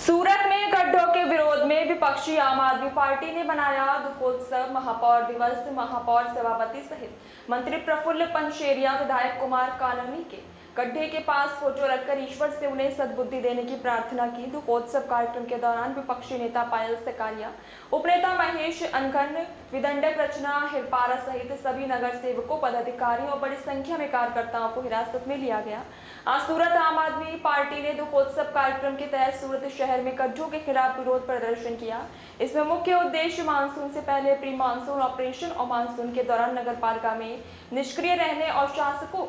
सूरत में गड्ढों के विरोध में विपक्षी आम आदमी पार्टी ने बनाया दुखोत्सव। महापौर दिवस महापौर सभापति सहित मंत्री प्रफुल्ल पंचेरिया, विधायक कुमार कानूनी के गड्ढे के पास फोटो रखकर ईश्वर से उन्हें सद्बुद्धि देने की प्रार्थना की। दुखोत्सव कार्यक्रम के दौरान विपक्षी नेता पायल सकारिया, उपनेता महेश अनघन, विदंडक रचना हिरपारा सहित सभी नगर सेवकों, पदाधिकारियों और बड़ी संख्या में कार्यकर्ताओं को हिरासत में लिया गया। आज सूरत आम आदमी पार्टी ने दुखोत्सव कार्यक्रम के तहत सूरत शहर में गड्ढों के खिलाफ विरोध प्रदर्शन किया। इसमें मुख्य उद्देश्य मानसून से पहले प्री मानसून ऑपरेशन और मानसून के दौरान नगर पालिका में निष्क्रिय रहने और शासकों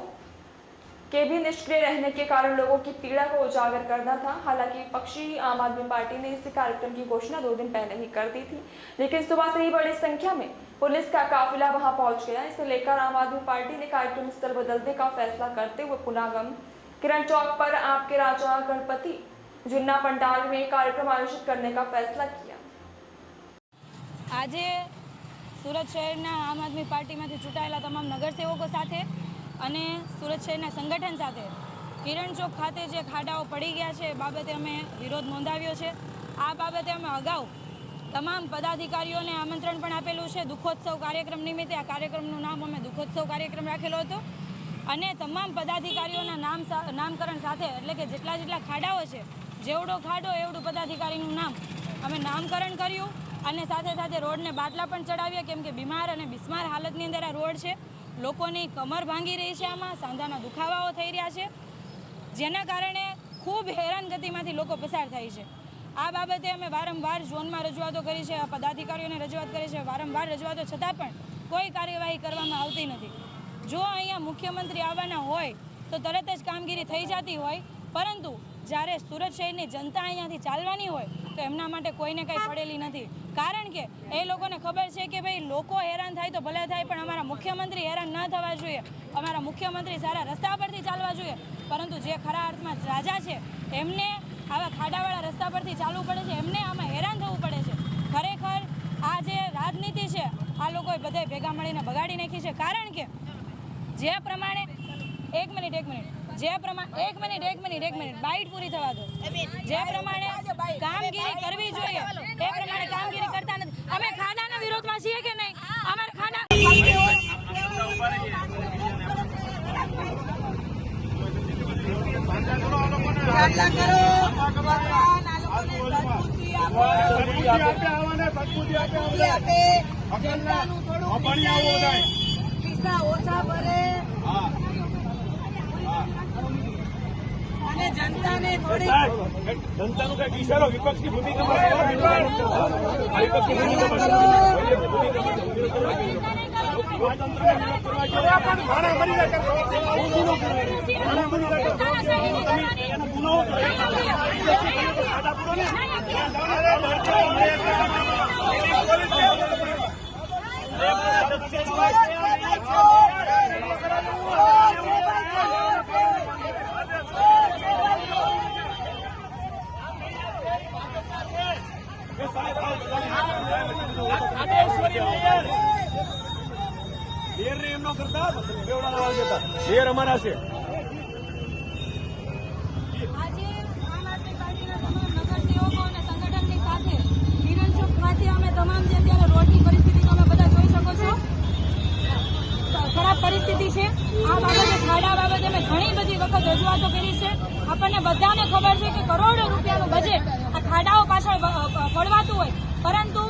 के भी निष्क्रिय रहने के कारण लोगों की पीड़ा को उजागर करना था। हालांकि विपक्षी आम आदमी पार्टी ने इस कार्यक्रम की घोषणा 2 दिन पहले ही कर दी थी, लेकिन सुबह से ही बड़ी संख्या में पुलिस का काफिला वहां पहुंच गया। इसे लेकर आम आदमी पार्टी ने कार्यक्रम स्थल बदलने का फैसला करते हुए पुनागम किरण चौक पर आपके राजा गणपति जुन्ना पंडाल में कार्यक्रम आयोजित करने का फैसला किया। आज सूरत शहर आम आदमी पार्टी में चूंटायेला तमाम नगरसेवकों साथे અને સુરત શહેરના સંગઠન સાથે કિરણ ચોક ખાતે જે ખાડાઓ પડી ગયા છે એ બાબતે અમે વિરોધ નોંધાવ્યો છે। આ બાબતે અમે અગાઉ તમામ પદાધિકારીઓને આમંત્રણ પણ આપેલું છે। દુઃખોત્સવ કાર્યક્રમ નિમિત્તે આ કાર્યક્રમનું નામ અમે દુઃખોત્સવ કાર્યક્રમ રાખેલો હતો અને તમામ પદાધિકારીઓના નામકરણ સાથે, એટલે કે જેટલા જેટલા ખાડાઓ છે, જેવડો ખાડો એવડું પદાધિકારીનું નામ અમે નામકરણ કર્યું અને સાથે સાથે રોડને બાટલા પણ ચડાવ્યા, કેમ કે બીમાર અને બિસ્માર હાલતની અંદર આ રોડ છે। લોકોની કમર ભાંગી રહી છે, આમાં સાંધાના દુખાવાઓ થઈ રહ્યા છે, જેના કારણે ખૂબ હેરાનગતિમાંથી લોકો પસાર થાય છે। આ બાબતે અમે વારંવાર ઝોનમાં રજૂઆતો કરી છે, પદાધિકારીઓને રજૂઆત કરી છે, વારંવાર રજૂઆતો છતાં પણ કોઈ કાર્યવાહી કરવામાં આવતી નથી। જો અહીંયા મુખ્યમંત્રી આવવાના હોય તો તરત જ કામગીરી થઈ જતી હોય, પરંતુ જ્યારે સુરત શહેરની જનતા અહીંયાથી ચાલવાની હોય તો એમના માટે કોઈને કંઈ પડેલી નથી। કારણ કે એ લોકોને ખબર છે કે ભાઈ લોકો હેરાન થાય તો ભલે થાય, પણ અમારા મુખ્યમંત્રી હેરાન ન થવા જોઈએ, અમારા મુખ્યમંત્રી સારા રસ્તા પરથી ચાલવા જોઈએ। પરંતુ જે ખરા અર્થમાં રાજા છે એમને આવા ખાડાવાળા રસ્તા પરથી ચાલવું પડે છે, એમને આમાં હેરાન થવું પડે છે। ખરેખર આ જે રાજનીતિ છે આ લોકોએ બધાય ભેગા મળીને બગાડી નાખી છે। કારણ કે જે પ્રમાણે એક મિનિટ બાઈટ પૂરી થવા દો। જે પ્રમાણે કામગીરી કરવી જોઈએ એ પ્રમાણે કામગીરી કરતા નથી। અમે ખાડાના વિરોધમાં છીએ કે નહીં? અમારે ખાડા જનતાને કઈ વિચારો વિપક્ષની અમારા છે। આજે આમ આદમી પાર્ટીના તમામ નગરસેવકો અને સંગઠનની સાથે કિરણ ચોક ખાતે અમે તમામ જે અત્યારે રોડની પરિસ્થિતિ તમે બધા જોઈ શકો છો, ખરાબ પરિસ્થિતિ છે। આ બાબતે ખાડા બાબતે અમે ઘણી બધી વખત રજૂઆતો કરી છે। આપણને બધાને ખબર છે કે કરોડો રૂપિયાનું બજેટ આ ખાડાઓ પાછળ ફળવાતું હોય, પરંતુ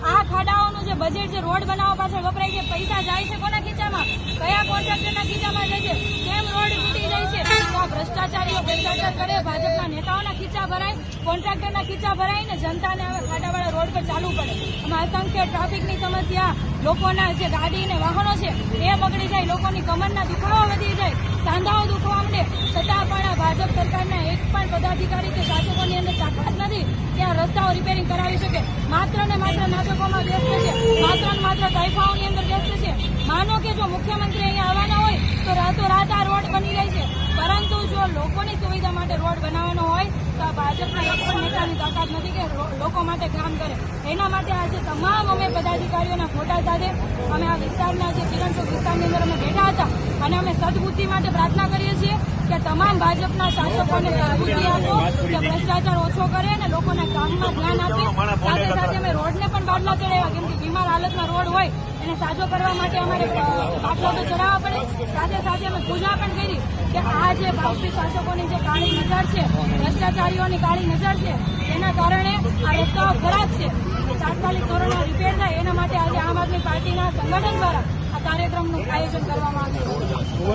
આ ખાડાઓનું જે બજેટ જે રોડ બનાવવા પાછળ વપરાય છે, પૈસા જાય છે કોના ખીચામાં? કયા કોન્ટ્રાક્ટરના ખીચામાં જાય છે? કેમ રોડ તૂટી જાય છે? તો આ ભ્રષ્ટાચારીઓ ભ્રષ્ટાચાર કરે, ભાજપના નેતાઓના ખીચા ભરાય, કોન્ટ્રાક્ટરના ખીચા ભરાય ને જનતાને હવે ખાડાવાળા રોડ પર ચાલવું પડે। આમાં અસંખ્ય ટ્રાફિકની સમસ્યા, લોકોના જે ગાડી અને વાહનો છે એ બગડી જાય, લોકોની કમરના દુખાવા વધી જાય, સાંધાઓ દુખવા માંડે, છતાં પણ ભાજપ સરકારના એક પણ પદાધિકારી કે શાસકોની અંદર તાકાત નથી કે આ રસ્તાઓ રિપેરિંગ કરાવી શકે। માત્ર ને માત્ર નાટકોમાં વ્યસ્ત છે, માત્ર ને માત્ર તોફાઓની અંદર વ્યસ્ત છે। માનો કે જો મુખ્યમંત્રી અહીંયા આવવાના હોય તો રાતોરાત આ રોડ બની જાય છે, પરંતુ જો લોકોની સુવિધા માટે રોડ બનાવવાનો હોય તો આ ભાજપના એક પણ નેતાની તાકાત નથી કે લોકો માટે કામ કરે. એના માટે આજે તમામ અમે પદાધિકારીઓના ફોટા સાથે અમે આ વિસ્તારના જે કિરણ ચોક વિસ્તારની અંદર અમે બેઠા હતા અને અમે સદબુદ્ધિ માટે પ્રાર્થના કરીએ છીએ કે તમામ ભાજપના શાસકોને સદબુદ્ધિ આપો કે ભ્રષ્ટાચાર ઓછો કરે અને લોકોના કામમાં ધ્યાન આપે. સાથે સાથે અમે રોડને પણ બાટલા ચડાવ્યા, કેમ કે બીમાર હાલતમાં રોડ હોય એને સાજો કરવા માટે અમારે બાટલા તો ચડાવવા પડે. સાથે સાથે અમે પૂજા પણ કરી કે આ જે ભાજપી શાસકોની જે કાળી નજર છે, ભ્રષ્ટાચારીઓની કાળી નજર છે, એના કારણે આ રસ્તાઓ ખરાબ છે, તાત્કાલિક ધોરણે રિપેર થાય. એના માટે આજે આમ આદમી પાર્ટીના સંગઠન દ્વારા આ કાર્યક્રમનું આયોજન કરવામાં આવ્યું.